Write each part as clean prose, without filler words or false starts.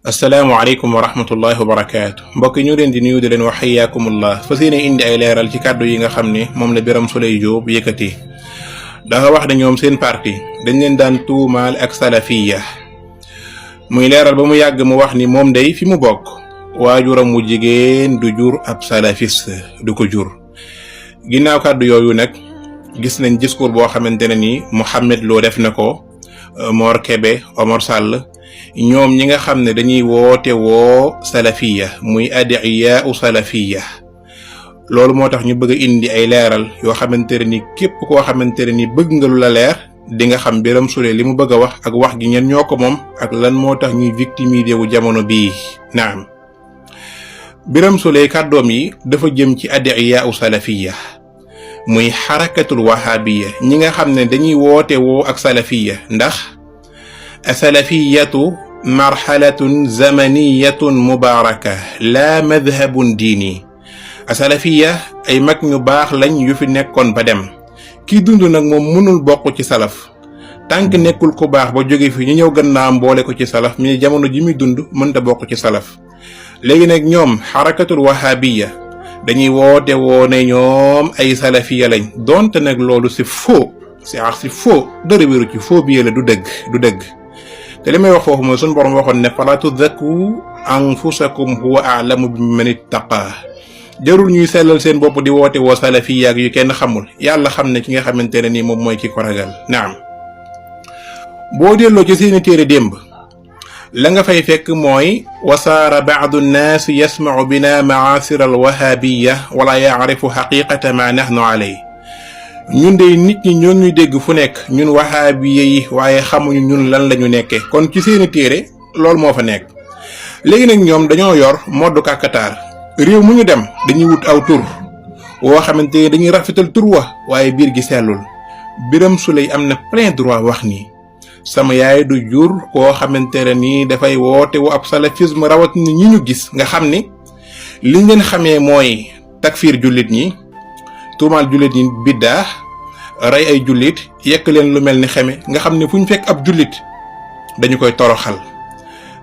asalaamaaleykum wa rahmatullahi wa barakaatu mbokk ñu leen di nuyu di leen wax xayaakumullah fas yéene indi ay leeral ci kàddu yi nga xam ne moom la Birame Souleye Diop yëkkati dafa wax ne ñoom seen parti dañ leen daan tuumaal ak salafiya muy leeral ba mu yàgg mu wax ni moom day fi mu bokk waajuram mu jigéen du jur ab salafiste du ko jur. ginnaaw kàddu yooyu nag gis nañ discours boo xamante ne ni Mouhamed Lo def na ko Mor Kébé Omar Sall ñoom ñi nga xam ne dañuy woote woo salafiya muy adiya u salafiya loolu moo tax ñu bëgg a indi ay leeral yoo xamante ne ni képp koo xamante ne ni bëgg nga lu la leer di nga xam Birame Souleye li mu bëgg a wax ak wax gi ñen ñoo ko moom ak lan moo tax ñuy victimiser wu jamono bii. naam Birame Souleye kàddoom yi dafa jëm ci adiya u salafiya muy xarakatul wahabiya ñi nga xam ne dañuy woote woo ak salafiya ndax asalafiyatu marxalatun zamaniyatun mubaraka la madhabun diini asalafiya ay mag ñu baax lañ yu fi nekkoon ba dem kii dund nag moom mënul bokk ci salaf tànk nekkul ku baax ba jóge fi ñu ñëw gannaam boole ko ci salaf mi jamono ji muy dund mënta bokk ci salaf. léegi nag ñoom xarakatul wahabiya dañuy woote woo ne ñoom ay salafiya lañ donte nag loolu c'est faux c'est faux dara wéru ci faux bi la du dëgg te li may wax foofu mooy suñu borom waxoon ne fala tudakku anfusakum huwa a'lamu biman ittaqa jarul ñuy sellal seen bopp di woote woo salafiya ak yu kenn xamul yàlla xam ne ki nga xamante ne nii moom mooy ki ko ragal. naam boo delloo ci seeni téere démb la nga fay fekk mooy wasaara baadu nnaas yasmau bina maasir al wahabiya wala yaarifu xaqiqata ma nahnu alay ñun de nit ñi ñoo ñuy dégg fu nekk ñun wahabiya yi waaye xamuñu ñun lan lañu nekke kon ci seeni téere loolu moo fa nekk. léegi nag ñoom dañoo yor moddu kàkkataar réew mu ñu dem dañuy wut aw tur woo xamante ne dañuy rafetal tur wa waaye biir gi sellul. Birame Souleye am na plein droit wax nii sama yaay du jur koo xamante ne nii dafay woote wu ab salafisme rawatina ñi ñu gis nga xam ni liñ leen xamee mooy takfiir jullit ñi tuumaal jullit ñi biddaa rey ay jullit yekk leen lu mel ni xeme nga xam ne fu ñu fekk ab jullit dañu koy toroxal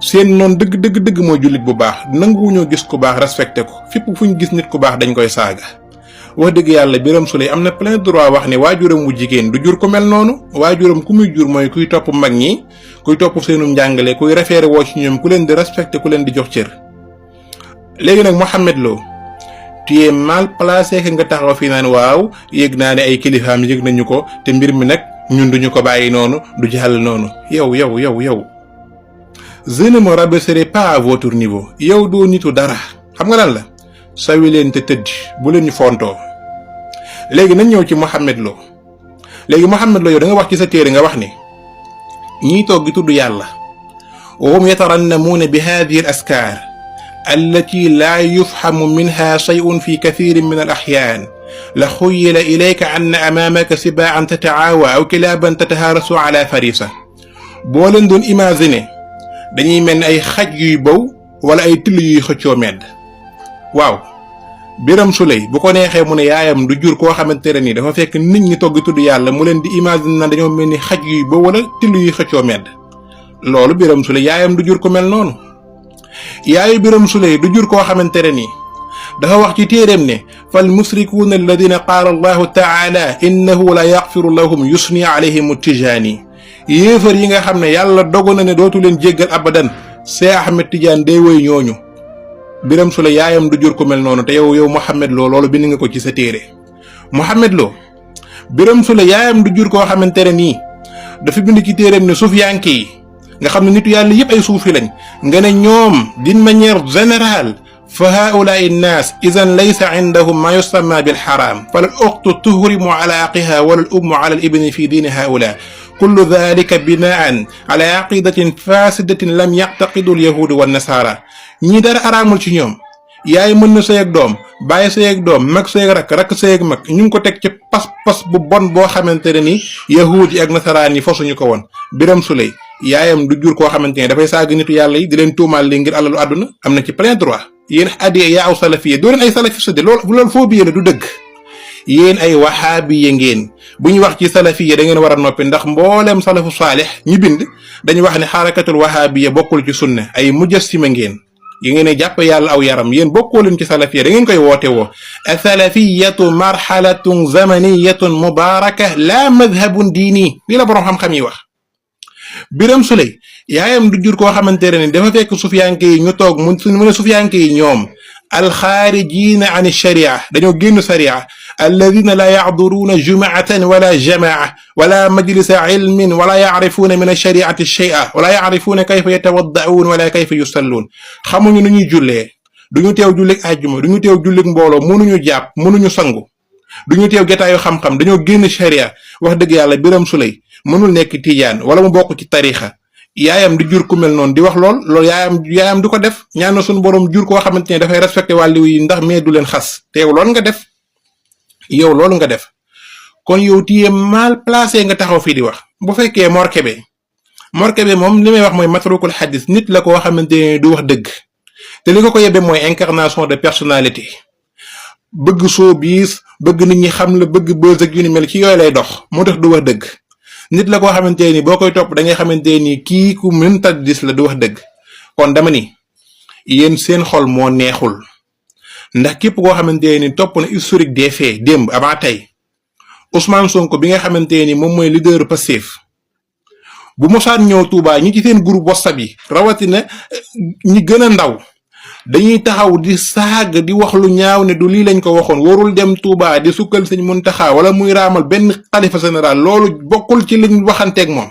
seen noon dëgg mooy jullit bu baax nanguwuñoo gis ku baax respecté ko fépp fu ñu gis nit ku baax dañ koy saaga. wax dëgg yàlla Birame Souleye am na plein droit wax ne waajuram mu jigéen du jur ko mel noonu waajuram ku muy jur mooy kuy topp mag ñi kuy topp seenu njàngale kuy référé woo ci ñoom ku leen di respecté ku leen di jox cër. léegi nag Mouhamed Lo tu es mal placé que nga taxaw fii naan waaw yëg naa ne ay kilifaam yëg nañu ko te mbir mi nag ñun duñu ko bàyyi noonu du jàll noonu yow je ne me rabaisserai pas à votre niveau yow doo nitu dara xam nga lan la. sawi leen te tëdd bu leen ñu fontoo. léegi nañ ñëw ci Mouhamed Lo léegi Mouhamed Lo yow da nga wax ci sa téere nga wax ni ñiy toog gi tudd yàlla wa hum yatarannamuuna bi haadihi al askaar allati laa yufhamu minha shay'un fi kathirin min al axyaan la xuyyila ilayka anna amaamaka sibaa'an tata'aawa aw kilaaban tatahaarasu ala farisa. boo leen doon imaginer dañuy mel ni ay xaj yuy bow wala ay till yuy xëccoo medd. waaw Birame Souleye bu ko neexee mu ne yaayam du jur koo xamante ne nii dafa fekk nit ñi togg tudd yàlla mu leen di imaginer na dañoo mel ni xaj yuy ba wala till yuy xëccoo medd loolu Birame Souleye yaayam du jur ko mel noonu. yaayu Birame Souleye du jur koo xamante ne nii dafa wax ci téeréem ne fal musrikuuna alladina qaala allahu taala innahu la yaxfiru lahum yusni alayhim tijaani yéefar yi nga xam ne yàlla dogu na ne dootu leen jéggal abadan Seex Ahmed Tidiane day woy ñooñu. Birame Souleye yaayam du jur ko mel noonu te yow Mouhamed Lo loolu bind nga ko ci sa téere. Mouhamed Lo Birame Souleye yaayam du jur koo xamante ne nii dafa bind ci téereem ne suufiyanke yi nga xam ne nitu yàlla yëpp ay suufi lañ nga ne ñoom d'une manière générale fa haulaai nnaas idan laysa indahum ma yusamma bil xaraam fala al uxtu tuhrimu ala aqiha wala al ummu ala al ibni fi diini haula kullu dalika binaan ala aqidatin fasidatin lam yactaqidu al yahudu wa nasaara. ñii dara araamul ci ñoom yaay mën na sëy ak doom bàyyi sëy ak doom mag sëy ak rakk sëy ak mag ñu ngi ko teg ci pas-pas bu bon boo xamante ne ni yahuud yi ak nasaraan yi fosuñu ko woon. Birame Souleye yaayam du jur koo xamante ne dafay saaga nitu yàlla yi di leen tuumaal li ngir alalu àdduna am na ci plein droit. yéen addiye yaa aw salafiye doo leen ay salafiste de loolu foo biyee la du dëgg yéen ay wahaabiya ngeen bu ñu wax ci salafiya da ngeen war a noppi ndax mboolem salafu saalix ñi bind dañu wax ne xarakatul wahaabiya bokkul ci sunna ay mujassima ngeen yi ngeen jàpp yàlla aw yaram yéen bokkoo leen ci salafiya da ngeen koy woote woo asalafiyatu marxalatun zamaniyatun mubaraka la madhabun diini lii la boroom xam-xam yi wax. Biram Suley yaayam du jur koo xamante ne dafa fekk sufiyanke yi ñu toog mu ne sufiyanke yi ñoom alxaarijiina an sharia dañoo génn sharia alladina la yaxduruuna jumaatan wala jamaa wala majlisa ilmin wala yacrifuuna min alshariati shay'a wala yacrifuuna kayfa yatawadda'uun wala kayfa yusalluun xamuñu nu ñuy jullee duñu teew jullig àjjuma duñu teew jullig mbooloo mënuñu jàpp mënuñu sangu duñu teew jotaayu xam-xam dañoo génn sharia. wax dëgg yàlla Biram Suley mënul nekk tijaan wala mu bokk ci tarixa yaayam di jur ku mel noonu di wax loolu yaayam du ko def ñaan na suñu borom jur koo xamante ne dafay respecté wàllu yi ndax mais du leen xas te yow loolu nga def kon yow tiyee mal placé nga taxaw fii di wax. bu fekkee Mor Kébé moom li may wax mooy matrukul xadis nit la koo xamante ne du wax dëgg te li ko yebbe mooy incarnation de personnalité bëgg showbiz bëgg nit ñi xam la bëgg buzz ak yu ni mel ci yooyu lay dox moo tax du wax dëgg. nit la koo xamante ni boo koy topp da ngay xamante ni kii ku mën taddis la du wax dëgg kon dama ni yéen seen xol moo neexul ndax képp koo xamante ni topp na historique des faits démb avant tey Ousmane Sonko bi nga xamante ni moom mooy leader Pastef bu mosaan ñëw Touba ñi ci seen groupe WhatsApp yi rawatina ñi gën a ndaw dañuy taxaw di saaga di wax lu ñaaw ne du lii lañ ko waxoon warul dem Touba di sukkal Sëñ Muntaxa wala muy raamal benn xalifa général loolu bokkul ci liñ waxanteeg moom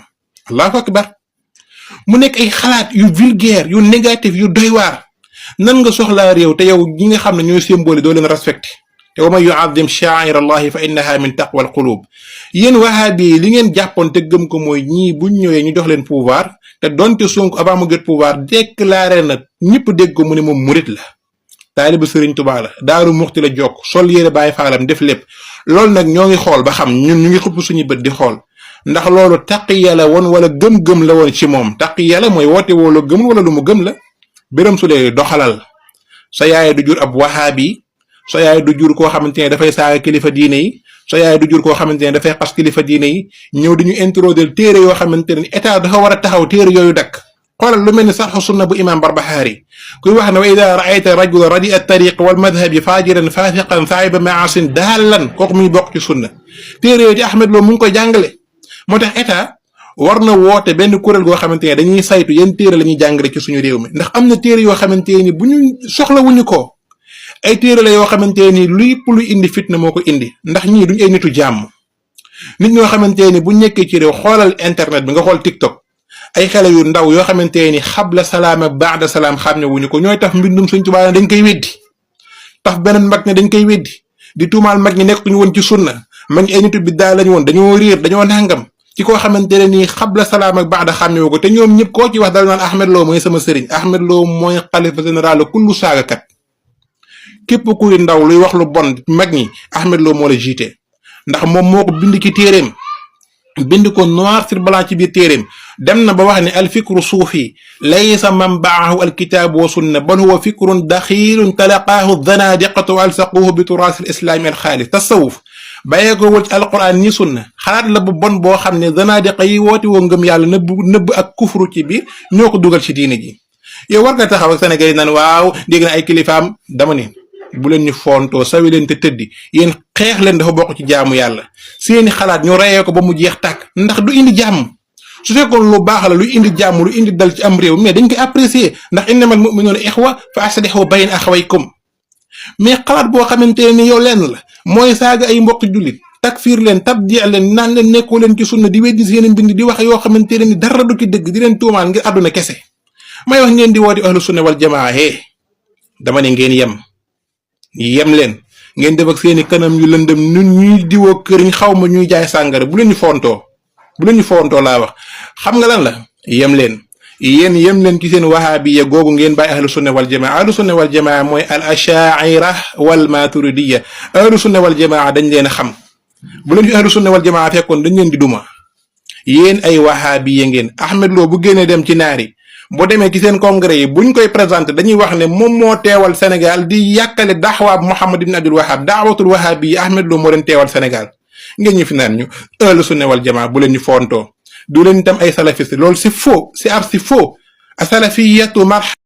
allahu akbar mu nekk ay xalaat yu vulgaire yu négatif yu doy waar nan nga soxlaa réew te yow ñi nga xam ne ñooy symbole doo leen respecté te wa man yuazim sha'air allahi fa innaha min taqwa al qulub yéen wahabi li ngeen jàppoon te gëm ko mooy ñii buñ ñëwee ñu jox leen pouvoir te donte Sonko avant mu jot pouvoir déclaré na ñëpp dégg ko mu ne moom murit la taalibu Sëriñ Tuubaa la Daaru Muxti la jokk sol yére Baay Faalam def lépp loolu nag ñoo ngi xool ba xam ñun ñu ngi xupp suñu bët di xool ndax loolu taqiya la woon wala gëm-gëm la woon ci moom taqiya la mooy woote woo la gëm wala lu mu gëm la. Biram Suley doxalal sa yaay du jur ab wahaabi sa yaay du jur koo xamante ne dafay saaga kilifa diine yi sa yaay du jur koo xamante ne dafay xas kilifa diine yi ñëw di ñu introduire téere yoo xamante ne état dafa war a taxaw téere yooyu dakk xoolal lu mel ni Sarxu Sunna bu imam Barbahaari kuy wax ne wa ida raayta rajula radi at tariq wal madhabi fajiran fasiqan saahiba maasin daalan kooku muy bokk ci sunna téere yooyu di Ahmed Lo mu ngi koy jàngale moo tax état war na woote benn kuréel goo xamante ne dañuy saytu yan téere la ñuy jàngale ci suñu réew mi ndax am na téere yoo xamante ni bu ñu soxla wuñu ko ay téere la yoo xamante ni luy indi fitna moo ko indi ndax ñii duñ ay nitu jàmm nit ñoo xamante ni bu nekkee ci réew xoolal internet bi nga xool TikTok ay xale yu ndaw yoo xamante ni xabla salaam ak baada salaam xam ne wuñu ko ñooy taf mbindum Sëñ Tuubaa dañ koy weddi taf beneen mag ne dañ koy weddi di tuumaal mag ñi nekk ñu woon ci sunna mag ñi ay nitu biddaa lañu woon dañoo réer dañoo nàngam ci koo xamante ne nii xabla salaam ak baada xàmmewu ko te ñoom ñëpp koo ci wax dal naan Ahmed Lo mooy sama sëriñ Ahmed Lo mooy xalifa général kullu saagakat képp kuy ndaw luy wax lu bon mag ñi Ahmed Lo moo la jiite ndax moom moo ko bind ci téeréem bind ko noir sur blanc ci biir téeréem dem na ba wax ne al fikru suufi laysa manbaahu al kitaabu wa sunna bal huwa fikrun daxiilun talaqaahu zanadiqatu wa alsaquhu bi turaas al islaami al xaalis tasawuf bàyyee ko wul ci alquran ni sunna xalaat la bu bon boo xam ne zanadiqa yi woote woo ngëm yàlla nëbb ak kufru ci biir ñoo ko dugal ci diine ji yow war nga taxaw ak Sénégal yi naan waaw dégg na ay kilifaam dama ne bu leen ñu fontoo sawi leen te tëddi yéen xeex leen dafa bokk ci jaamu yàlla seeni xalaat ñu reyee ko ba mu jeex tàkk ndax du indi jàmm su fekkoon lu baax la lu indi jàmm lu indi dal ci am réew mais dañ koy apprécier ndax innamal mu'minuuna ixwa fa aslihu bayna axawaykum mais xalaat boo xamante ni yow lenn la mooy saaga ay mbokk jullit takfiir leen tabdi leen naan leen nekkoo leen ci sunna di weddi seen mbind di wax yoo xamante ne ni dara du ci dëgg di leen tuumaal ngir àdduna kese may wax ngeen di woote ahlu sunna wal jamaa dama ne ngeen yem leen ngeen def ak seeni kanam yu lëndëm ñun ñuy diwoo këriñ xaw ma ñuy jaay sàngara bu leen ñu fontoo laa wax xam nga lan la yem leen ci seen wahabiya googu ngeen bàyyi ahlu sunna wal jamaa ahlu sunna wal jamaa mooy al ashaira wal maturidiya ahlu sunna wal jamaa dañ leen a xam bu leen fi ahlu sunna wal jamaa fekkoon dañ leen di duma yéen ay wahabiya ngeen Ahmed Lo bu génnee dem ci naari boo demee ci seen congrès yi buñ koy présenté dañuy wax ne moom moo teewal Sénégal di yàkkale daxwaab Muhammad ibn Abdul Wahab daawatul wahab yi Ahmed Lo moo leen teewal Sénégal ngeen ñu fi naan ñu ahlu sunna wal jamaa bu leen ñu fontoo du leen itam ay salafiste loolu c'est faux c'est archi faux asalafiyatu marh